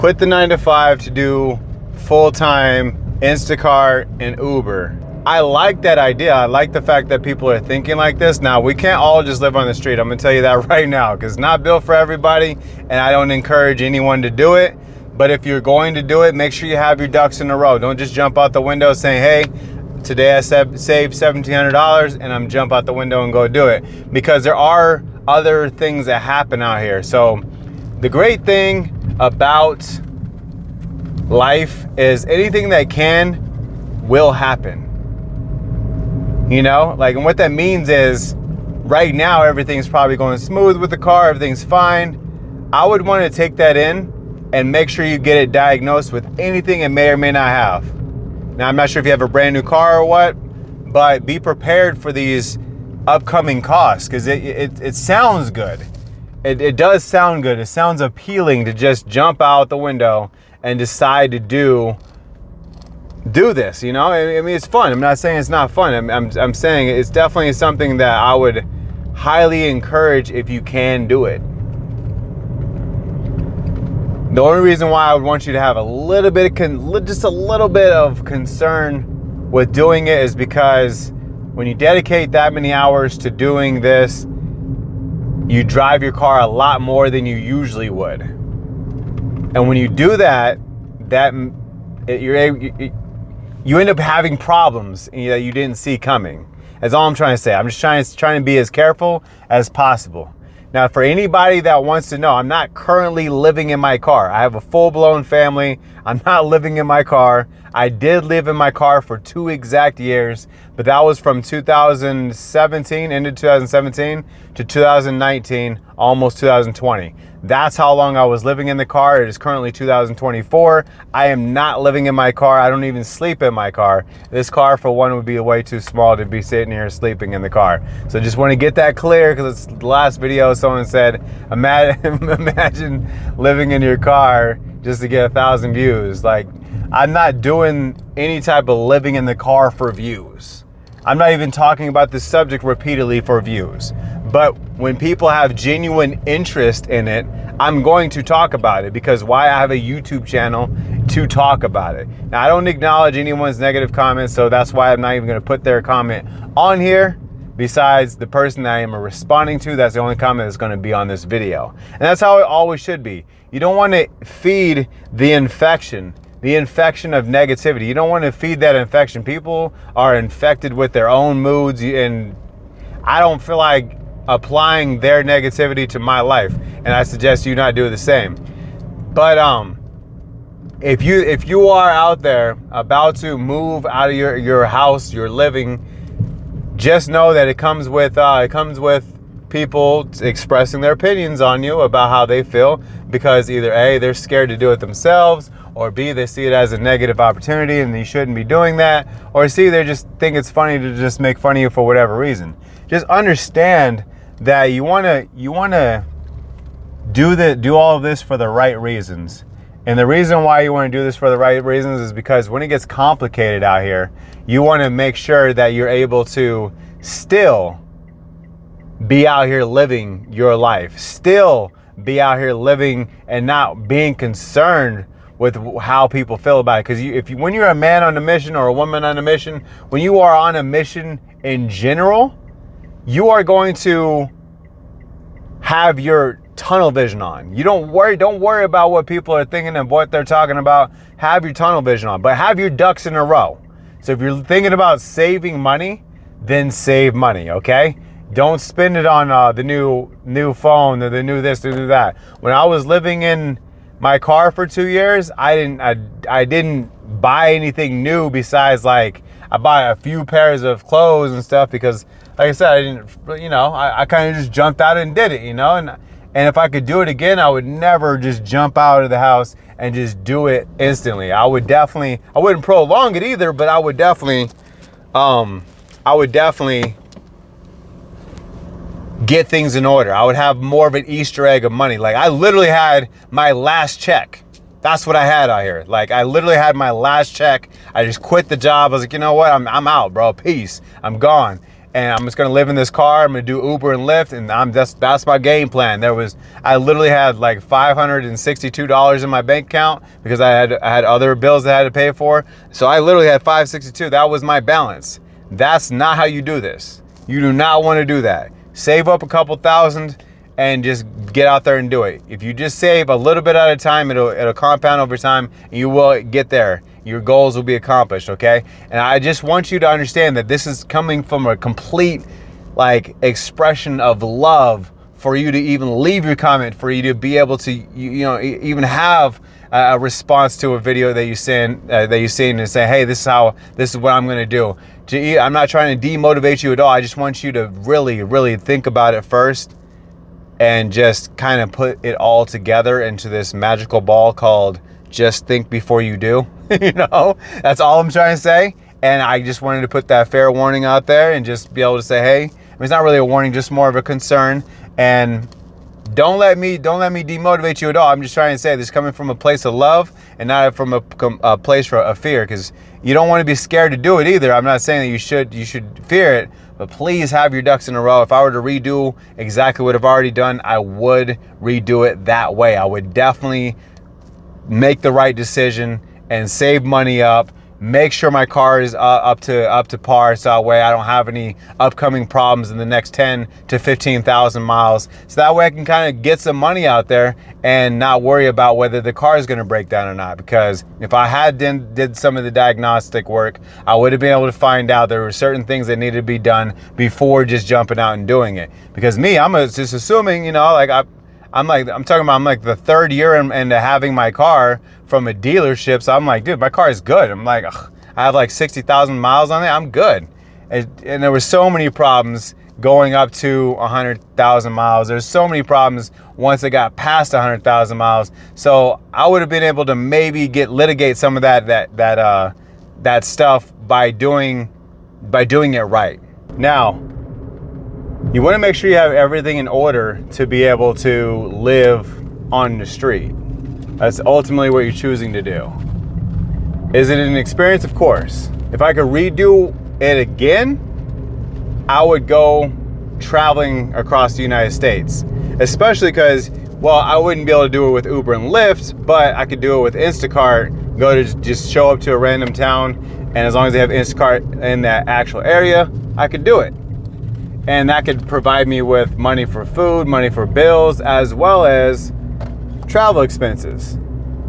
Quit the 9 to 5 to do full-time Instacart and Uber. I like that idea. I like the fact that people are thinking like this. Now, we can't all just live on the street. I'm gonna tell you that right now, because it's not built for everybody, and I don't encourage anyone to do it. But if you're going to do it, make sure you have your ducks in a row. Don't just jump out the window saying, hey, today I saved $1,700 and I'm jump out the window and go do it. Because there are other things that happen out here. So the great thing about life is anything that will happen. You know, like, and what that means is right now everything's probably going smooth with the car, everything's fine. I would want to take that in and make sure you get it diagnosed with anything it may or may not have. Now, I'm not sure if you have a brand new car or what, but be prepared for these upcoming costs, because it sounds good. It does sound good. It sounds appealing to just jump out the window and decide to do this, you know? I mean, it's fun. I'm not saying it's not fun. I'm saying it's definitely something that I would highly encourage if you can do it. The only reason why I would want you to have a little bit of just a little bit of concern with doing it is because when you dedicate that many hours to doing this, you drive your car a lot more than you usually would. And when you do that, you end up having problems that you didn't see coming. That's all I'm trying to say. I'm just trying to be as careful as possible. Now, for anybody that wants to know, I'm not currently living in my car. I have a full-blown family. I'm not living in my car. I did live in my car for 2 exact years, but that was from 2017, into 2017 to 2019, almost 2020. That's how long I was living in the car. It is currently 2024. I am not living in my car. I don't even sleep in my car. This car, for one, would be way too small to be sitting here sleeping in the car. So just want to get that clear, because the last video someone said, imagine living in your car just to get 1,000 views. Like, I'm not doing any type of living in the car for views. I'm not even talking about this subject repeatedly for views. But when people have genuine interest in it, I'm going to talk about it, because why? I have a YouTube channel to talk about it. Now, I don't acknowledge anyone's negative comments, so that's why I'm not even going to put their comment on here. Besides the person that I am responding to, that's the only comment that's going to be on this video. And that's how it always should be. You don't want to feed the infection of negativity. You don't want to feed that infection. People are infected with their own moods, and I don't feel like applying their negativity to my life, and I suggest you not do the same. But if you are out there about to move out of your house, your living, just know that it comes with people expressing their opinions on you about how they feel, because either A, they're scared to do it themselves, or B, they see it as a negative opportunity and you shouldn't be doing that, or C, they just think it's funny to just make fun of you for whatever reason. Just understand that you want to do all of this for the right reasons. And the reason why you want to do this for the right reasons is because when it gets complicated out here, you want to make sure that you're able to still be out here living your life, still be out here living and not being concerned with how people feel about it. Because when you're a man on a mission or a woman on a mission, when you are on a mission in general, you are going to have your tunnel vision on. You don't worry about what people are thinking and what they're talking about. Have your tunnel vision on, but have your ducks in a row. So if you're thinking about saving money, then save money, okay? Don't spend it on the new phone or the new this, the new that. When I was living in my car for 2 years, I didn't buy anything new besides, like, I bought a few pairs of clothes and stuff because, like I said, I kind of just jumped out and did it, and if I could do it again, I would never just jump out of the house and just do it instantly. I wouldn't prolong it either, but I would definitely get things in order. I would have more of an Easter egg of money. Like, I literally had my last check. That's what I had out here. Like, I literally had my last check. I just quit the job. I was like, you know what? I'm out, bro. Peace. I'm gone. and I'm just gonna live in this car. I'm gonna do Uber and Lyft, and that's my game plan. I literally had like $562 in my bank account because I had other bills that I had to pay for. So I literally had $562. That was my balance. That's not how you do this. You do not want to do that. Save up a couple thousand and just get out there and do it. If you just save a little bit at a time, it'll compound over time, and you will get there. Your goals will be accomplished, okay? And I just want you to understand that this is coming from a complete like expression of love for you to even leave your comment, for you to be able to even have a response to a video that you send and say, hey, this is what I'm gonna do. I'm not trying to demotivate you at all. I just want you to really, really think about it first and just kind of put it all together into this magical ball called just think before you do. That's all I'm trying to say. And I just wanted to put that fair warning out there and just be able to say, hey, it's not really a warning, just more of a concern. And don't let me demotivate you at all. I'm just trying to say this coming from a place of love and not from a place of fear, because you don't want to be scared to do it either. I'm not saying that you should fear it, but please have your ducks in a row. If I were to redo exactly what I've already done, I would redo it that way. I would definitely make the right decision and save money up. Make sure my car is up to par, so that way I don't have any upcoming problems in the next 10 to 15,000 miles. So that way I can kind of get some money out there and not worry about whether the car is going to break down or not. Because if I did some of the diagnostic work, I would have been able to find out there were certain things that needed to be done before just jumping out and doing it. Because I'm just assuming, I'm like the third year into having my car from a dealership. So I'm like, dude, my car is good. I'm like, I have like 60,000 miles on it. I'm good. And there were so many problems going up to 100,000 miles. There's so many problems once it got past 100,000 miles. So I would have been able to maybe litigate some of that stuff by doing it right. Now, you want to make sure you have everything in order to be able to live on the street. That's ultimately what you're choosing to do. Is it an experience? Of course. If I could redo it again, I would go traveling across the United States. Especially because, I wouldn't be able to do it with Uber and Lyft, but I could do it with Instacart. Just show up to a random town, and as long as they have Instacart in that actual area, I could do it. And that could provide me with money for food, money for bills, as well as travel expenses.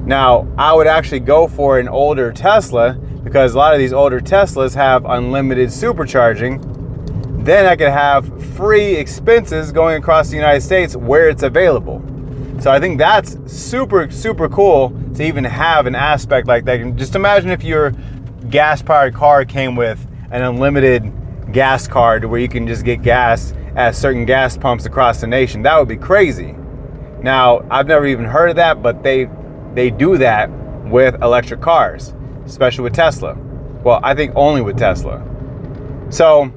Now, I would actually go for an older Tesla, because a lot of these older Teslas have unlimited supercharging. Then I could have free expenses going across the United States where it's available. So I think that's super, super cool to even have an aspect like that. And just imagine if your gas-powered car came with an unlimited gas card where you can just get gas at certain gas pumps across the nation. That would be crazy. Now, I've never even heard of that, but they do that with electric cars, especially with Tesla. Well, I think only with Tesla. So,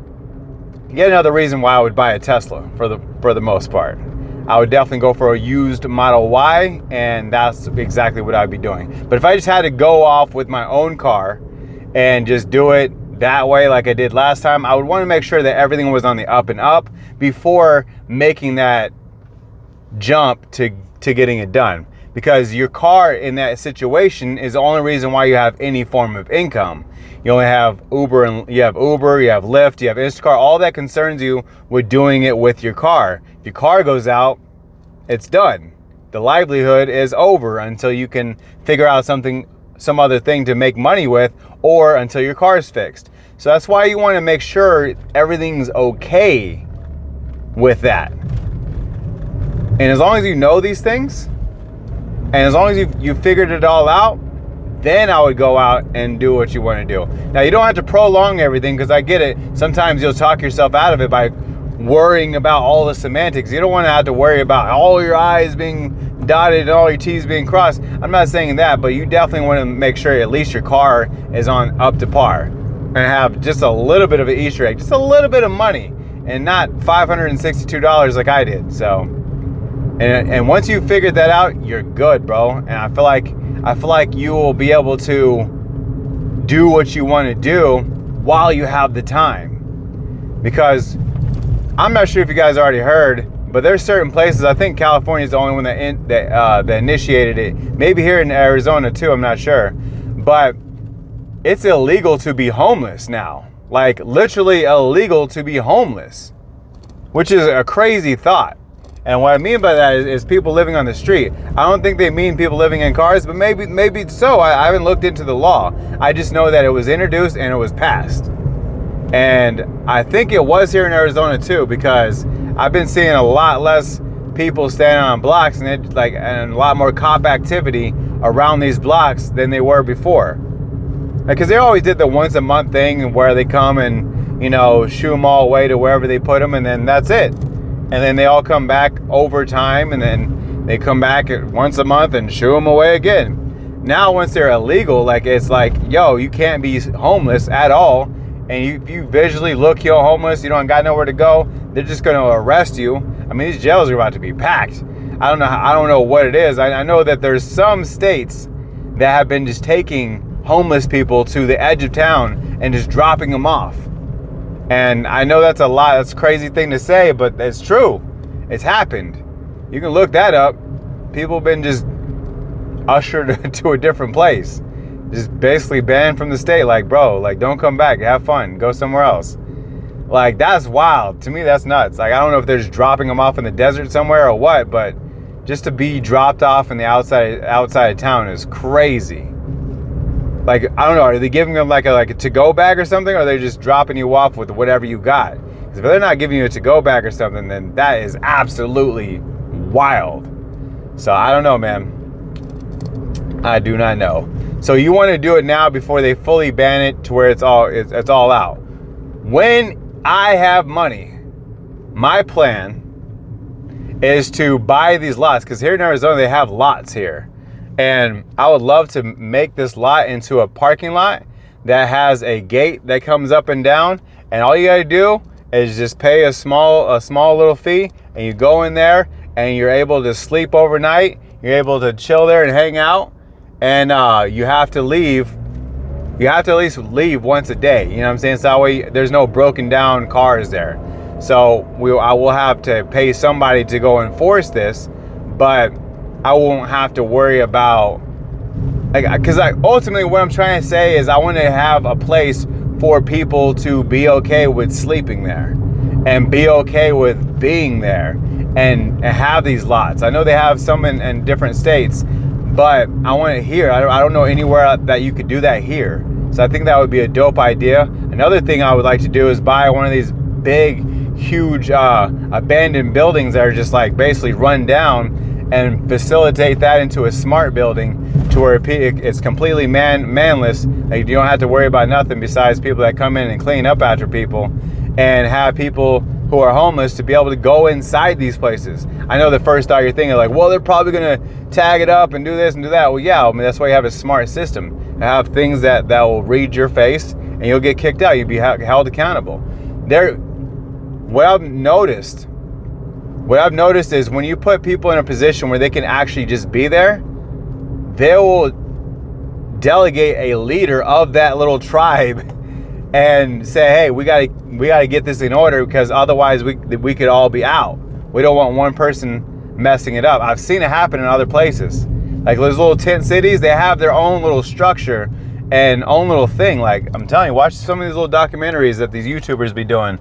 yet another reason why I would buy a Tesla for the most part. I would definitely go for a used Model Y, and that's exactly what I'd be doing. But if I just had to go off with my own car and just do it that way like I did last time, I would want to make sure that everything was on the up and up before making that jump to getting it done. Because your car in that situation is the only reason why you have any form of income. You only have Uber, you have Lyft, you have Instacart. All that concerns you with doing it with your car. If your car goes out, it's done. The livelihood is over until you can figure out some other thing to make money with, or until your car is fixed. So that's why you want to make sure everything's okay with that. And as long as you know these things, and as long as you figured it all out, then I would go out and do what you want to do. Now, you don't have to prolong everything, because I get it. Sometimes you'll talk yourself out of it by worrying about all the semantics. You don't want to have to worry about all your I's being dotted and all your T's being crossed. I'm not saying that, but you definitely want to make sure at least your car is on up to par and have just a little bit of an Easter egg, just a little bit of money, and not $562 like I did. So, and once you figured that out, you're good, bro. And I feel like you will be able to do what you want to do while you have the time. because I'm not sure if you guys already heard, but there's certain places, I think California is the only one that initiated it. Maybe here in Arizona too, I'm not sure. But it's illegal to be homeless now. Like literally illegal to be homeless, which is a crazy thought. And what I mean by that is people living on the street. I don't think they mean people living in cars, but maybe so. I haven't looked into the law. I just know that it was introduced and it was passed. And I think it was here in Arizona too, because I've been seeing a lot less people standing on blocks and a lot more cop activity around these blocks than they were before. Because they always did the once a month thing where they come and, shoo them all away to wherever they put them, and then that's it. And then they all come back over time, and then they come back once a month and shoo them away again. Now, once they're illegal, it's like, yo, you can't be homeless at all. And if you visually look homeless, you don't got nowhere to go, they're just going to arrest you. I mean, these jails are about to be packed. I don't know what it is. I know that there's some states that have been just taking homeless people to the edge of town and just dropping them off. And I know that's a crazy thing to say, but it's true. It's happened. You can look that up. People have been just ushered to a different place. Just basically banned from the state. Don't come back. Have fun. Go somewhere else. That's wild. To me, that's nuts. I don't know if they're just dropping them off in the desert somewhere or what, but just to be dropped off in the outside of town is crazy. I don't know. Are they giving them like a to-go bag or something, or are they just dropping you off with whatever you got? Because if they're not giving you a to-go bag or something, then that is absolutely wild. So I don't know, man. I do not know. So you want to do it now before they fully ban it to where it's all out. When I have money, my plan is to buy these lots, because here in Arizona they have lots here. And I would love to make this lot into a parking lot that has a gate that comes up and down. And all you got to do is just pay a small little fee, and you go in there and you're able to sleep overnight. You're able to chill there and hang out. And you have to leave. You have to at least leave once a day. You know what I'm saying? So that way there's no broken down cars there. So I will have to pay somebody to go enforce this, but I won't have to worry about, because ultimately what I'm trying to say is I want to have a place for people to be okay with sleeping there and be okay with being there and have these lots. I know they have some in different states, but I want it here. I don't know anywhere that you could do that here. So I think that would be a dope idea. Another thing I would like to do is buy one of these big, huge abandoned buildings that are just basically run down, and facilitate that into a smart building to where it's completely manless. You don't have to worry about nothing besides people that come in and clean up after people, and have people who are homeless to be able to go inside these places. I know the first thought you're thinking well, they're probably going to tag it up and do this and do that. Well, yeah, I mean, that's why you have a smart system. Have things that will read your face, and you'll get kicked out. You'll be held accountable. What I've noticed is when you put people in a position where they can actually just be there, they will delegate a leader of that little tribe and say, hey, we gotta get this in order, because otherwise we could all be out. We don't want one person messing it up. I've seen it happen in other places. Those little tent cities, they have their own little structure and own little thing. I'm telling you, watch some of these little documentaries that these YouTubers be doing,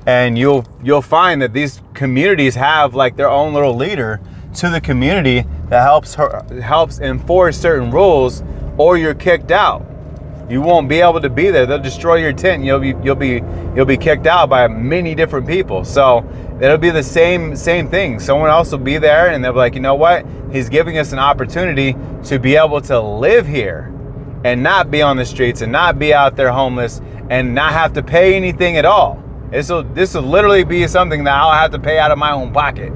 and you'll find that these communities have their own little leader to the community that helps enforce certain rules, or you're kicked out. You won't be able to be there. They'll destroy your tent, and you'll be kicked out by many different people. So it'll be the same thing. Someone else will be there, and they'll be like, you know what? He's giving us an opportunity to be able to live here and not be on the streets and not be out there homeless and not have to pay anything at all. This will literally be something that I'll have to pay out of my own pocket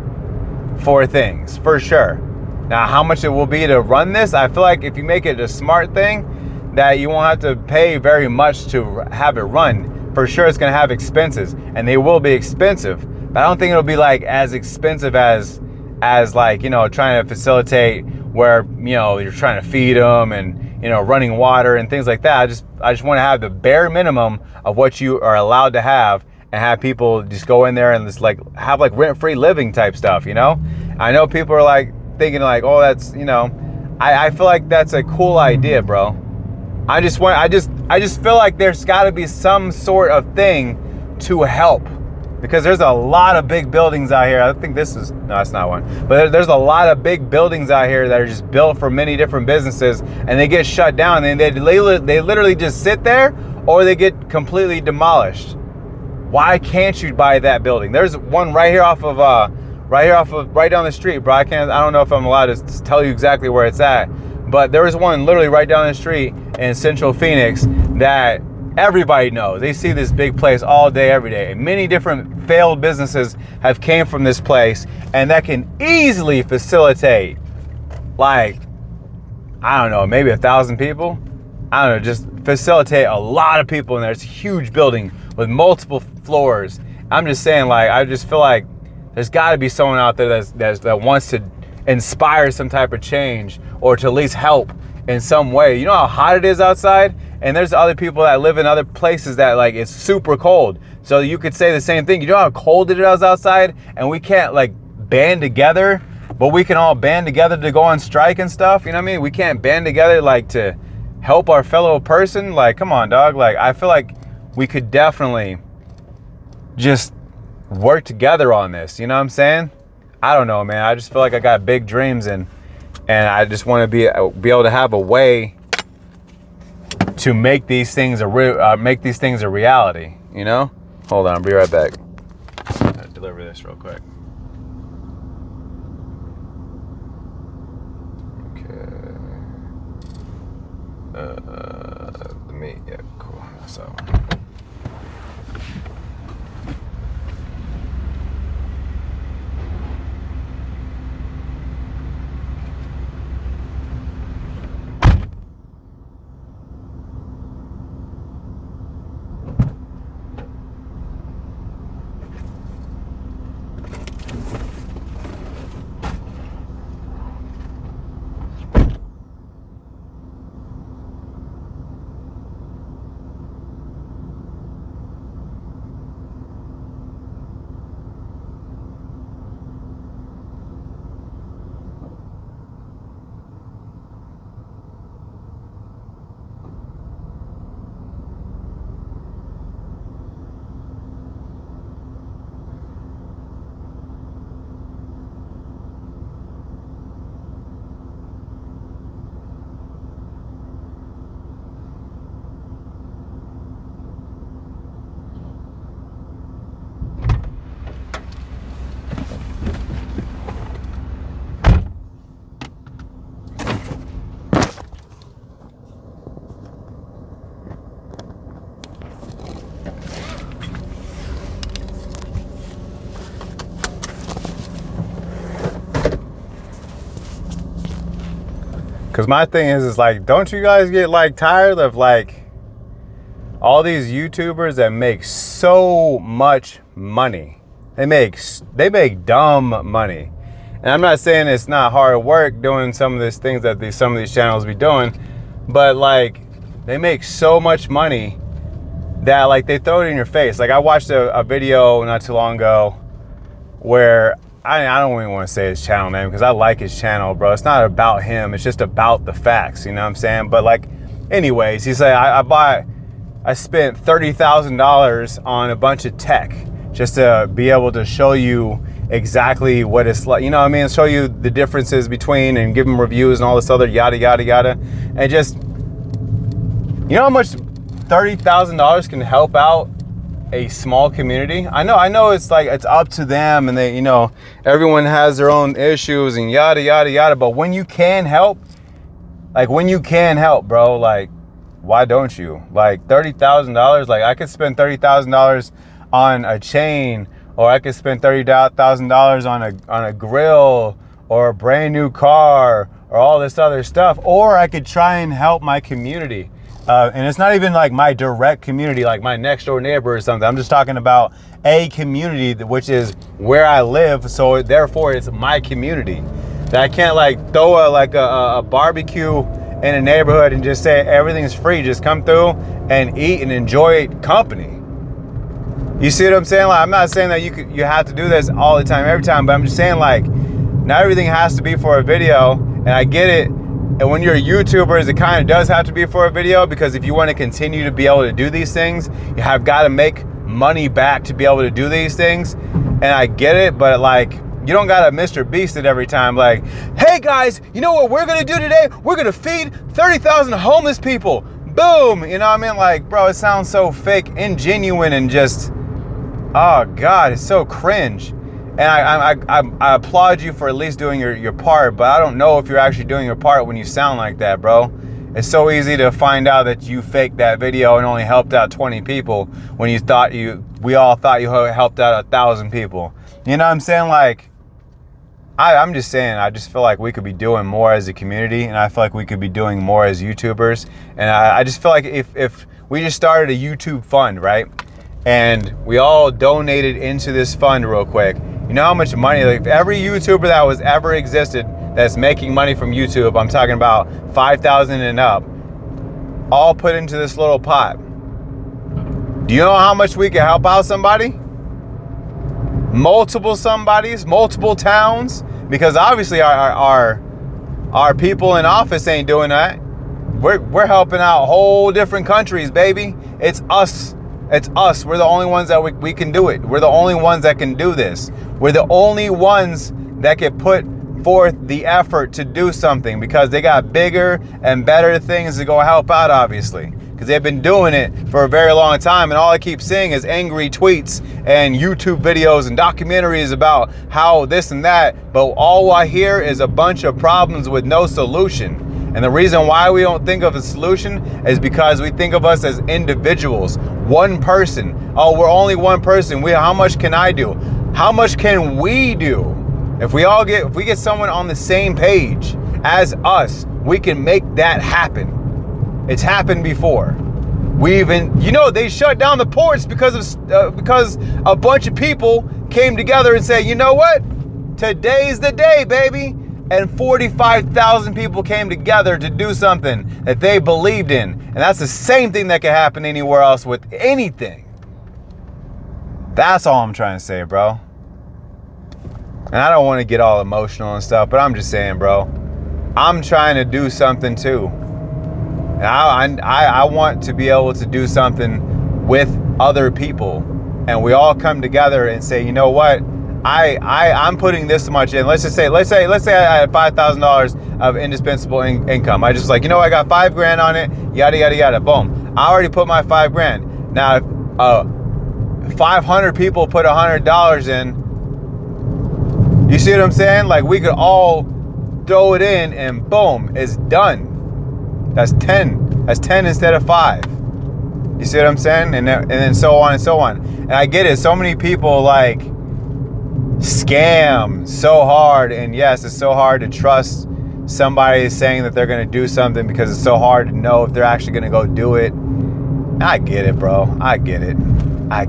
for things, for sure. Now, how much it will be to run this, I feel like if you make it a smart thing, that you won't have to pay very much to have it run. For sure, it's going to have expenses, and they will be expensive. But I don't think it'll be as expensive as trying to facilitate where you're trying to feed them and running water and things like that. I just want to have the bare minimum of what you are allowed to have, and have people just go in there and just like have like rent-free living type stuff, you know? I know people are like thinking like, oh, that's, you know, I feel like that's a cool idea, bro. I just feel like there's got to be some sort of thing to help, because there's a lot of big buildings out here. I think this is, no, that's not one, but there's a lot of big buildings out here that are just built for many different businesses, and they get shut down, and they literally just sit there, or they get completely demolished. Why can't you buy that building? There's one right down the street, bro. I don't know if I'm allowed to tell you exactly where it's at, but there is one literally right down the street in Central Phoenix that everybody knows. They see this big place all day, every day. And many different failed businesses have came from this place, and that can easily facilitate, like, I don't know, maybe 1,000 people. I don't know, just facilitate a lot of people in there. It's a huge building with multiple floors. I'm just saying, like, I just feel like there's got to be someone out there that wants to inspire some type of change, or to at least help in some way. You know how hot it is outside? And there's other people that live in other places that, like, it's super cold. So you could say the same thing. You know how cold it is outside, and we can't, like, band together, but we can all band together to go on strike and stuff. You know what I mean? We can't band together, like, to help our fellow person. Like, come on, dog. Like, I feel like we could definitely just work together on this. You know what I'm saying? I don't know, man. I just feel like I got big dreams, and I just want to be able to have a way to make these things a reality. You know? Hold on, I'll be right back. I'll deliver this real quick. Okay. The meat. Yeah, cool. So. Because my thing is like, don't you guys get like tired of like all these YouTubers that make so much money? They make dumb money. And I'm not saying it's not hard work doing some of these things that some of these channels be doing, but like they make so much money that like they throw it in your face. Like I watched a video not too long ago where I don't even want to say his channel name because I like his channel, bro. It's not about him. It's just about the facts, you know what I'm saying? But like, anyways, he said, I spent $30,000 on a bunch of tech just to be able to show you exactly what it's like, you know what I mean? Show you the differences between and give them reviews and all this other yada, yada, yada. And just, you know how much $30,000 can help out a small community? I know it's like it's up to them, and they, you know, everyone has their own issues and yada yada yada, but when you can help, bro, like why don't you? Like $30,000, like I could spend $30,000 on a chain, or I could spend $30,000 on a grill or a brand new car or all this other stuff, or I could try and help my community. And it's not even like my direct community, like my next door neighbor or something. I'm just talking about a community, which is where I live. So therefore it's my community. That I can't like throw a barbecue in a neighborhood and just say everything's free. Just come through and eat and enjoy company. You see what I'm saying? Like, I'm not saying that you have to do this all the time, every time, but I'm just saying, like, not everything has to be for a video, and I get it. And when you're a YouTuber, it kind of does have to be for a video, because if you want to continue to be able to do these things, you have got to make money back to be able to do these things. And I get it, but like, you don't gotta Mr. Beast it every time. Like, hey guys, you know what we're gonna do today? We're gonna feed 30,000 homeless people. Boom, you know what I mean? Like, bro, it sounds so fake, ingenuine, and just, oh God, it's so cringe. And I applaud you for at least doing your part, but I don't know if you're actually doing your part when you sound like that, bro. It's so easy to find out that you faked that video and only helped out 20 people when we all thought you helped out 1,000 people. You know what I'm saying? Like, I'm just saying, I just feel like we could be doing more as a community, and I feel like we could be doing more as YouTubers. And I just feel like if we just started a YouTube fund, right? And we all donated into this fund real quick. You know how much money, like every YouTuber that was ever existed that's making money from YouTube, I'm talking about 5,000 and up, all put into this little pot. Do you know how much we could help out somebody? Multiple somebodies, multiple towns, because obviously our people in office ain't doing that. We're helping out whole different countries, baby. It's us. It's us. We're the only ones that we can do it. We're the only ones that can do this. We're the only ones that can put forth the effort to do something, because they got bigger and better things to go help out, obviously, because they've been doing it for a very long time, and all I keep seeing is angry tweets and YouTube videos and documentaries about how this and that, but all I hear is a bunch of problems with no solution. And the reason why we don't think of a solution is because we think of us as individuals, one person. Oh, we're only one person. How much can I do? How much can we do? If we get someone on the same page as us, we can make that happen. It's happened before. They shut down the ports because a bunch of people came together and said, you know what? Today's the day, baby. And 45,000 people came together to do something that they believed in. And that's the same thing that can happen anywhere else with anything. That's all I'm trying to say, bro. And I don't want to get all emotional and stuff, but I'm just saying, bro, I'm trying to do something too. And I want to be able to do something with other people. And we all come together and say, you know what? I'm putting this much in. Let's say I had $5,000 of indispensable income. I just like, you know, I got $5,000 on it, yada, yada, yada, boom. I already put my $5,000. Now, if 500 people put $100 in, you see what I'm saying? Like, we could all throw it in and boom, it's done. That's 10. That's 10 instead of 5. You see what I'm saying? And then so on and so on. And I get it. So many people like scam so hard, and yes, it's so hard to trust somebody saying that they're going to do something, because it's so hard to know if they're actually going to go do it. I get it, bro. I get it. I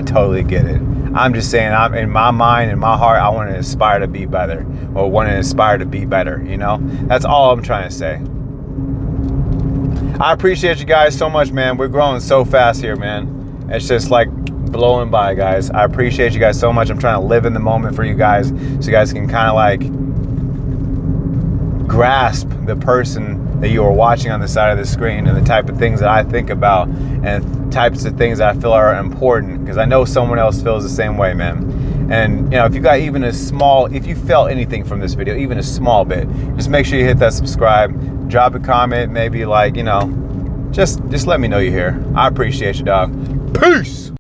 totally get it. I'm just saying, I'm in my mind, in my heart, I want to aspire to be better, or want to aspire to be better, you know? That's all I'm trying to say. I appreciate you guys so much, man. We're growing so fast here, man. It's just like blowing by, guys. I appreciate you guys so much. I'm trying to live in the moment for you guys, so you guys can kind of like grasp the person that you are watching on the side of the screen, and the type of things that I think about, and types of things that I feel are important, because I know someone else feels the same way, man. And you know, if you got even if you felt anything from this video, even a small bit, just make sure you hit that subscribe, drop a comment, maybe like, you know, just let me know you're here. I appreciate you, dog. Peace.